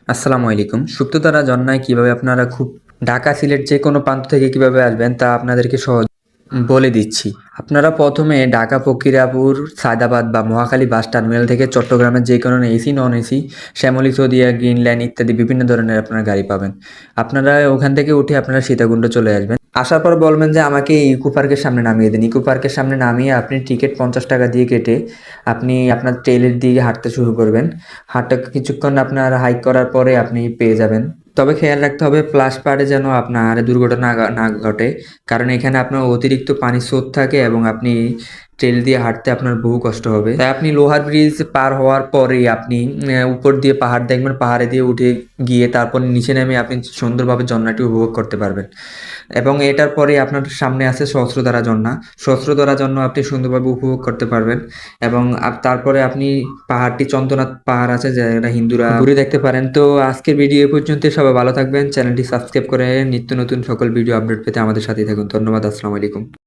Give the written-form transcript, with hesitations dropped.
আসসালামু আলাইকুম। শুক্তোতারা জন্নায় কিভাবে আপনারা খুব ঢাকা, সিলেট যেকোনো প্রান্ত থেকে কিভাবে আসবেন তা আপনাদেরকে বলে দিচ্ছি। আপনারা ১ম এ ঢাকা ফকিরাপুর, সায়দাবাদ বা মহাখালী বাস টার্মিনাল থেকে চট্টগ্রামের যেকোনো এসি, নন এসি, শ্যামলী, চৌদিয়া, গ্রিন লাইন ইত্যাদি বিভিন্ন ধরনের আপনারা গাড়ি পাবেন। আপনারা ওখান থেকে উঠে আপনারা সীতাকুণ্ড চলে আসবেন। আসার পর বলবেন যে আমাকে ইকো পার্কের সামনে নামিয়ে দিন। ইকো পার্কের সামনে নামিয়ে আপনি টিকিট ৳৫০ দিয়ে কেটে আপনি আপনার ট্রেইলের দিকে হাঁটতে শুরু করবেন। হাঁটা কিছুক্ষণ আপনার হাইক করার পরে আপনি পেয়ে যাবেন। তবে খেয়াল রাখতে হবে প্লাস পাড়ে যেন আপনার দুর্ঘটনা না ঘটে। কারণ এখানে আপনার অতিরিক্ত পানির স্রোত থাকে এবং আপনি ট্রেল দিয়ে হাঁটতে আপনার বহু কষ্ট হবে। তাই আপনি লোহার ব্রিজ পার হওয়ার পরেই আপনি উপর দিয়ে পাহাড় দেখবেন, পাহাড়ে দিয়ে উঠে গিয়ে তারপর নিচে নেমে আপনি সুন্দরভাবে ঝরনাটি উপভোগ করতে পারবেন। এবং এটার পরে আপনার সামনে আছে সহস্রধারা ঝরনা। সহস্রধারা ঝরনা আপনি সুন্দরভাবে উপভোগ করতে পারবেন এবং তারপরে আপনি পাহাড়টি চন্দ্রনাথ পাহাড় আছে যেটা হিন্দুরা ঘুরে দেখতে পারেন। তো আজকের ভিডিও এ পর্যন্তই। সবাই ভালো থাকবেন। চ্যানেলটি সাবস্ক্রাইব করে নিত্য নতুন সকল ভিডিও আপডেট পেতে আমাদের সাথেই থাকুন। ধন্যবাদ। আসসালামু আলাইকুম।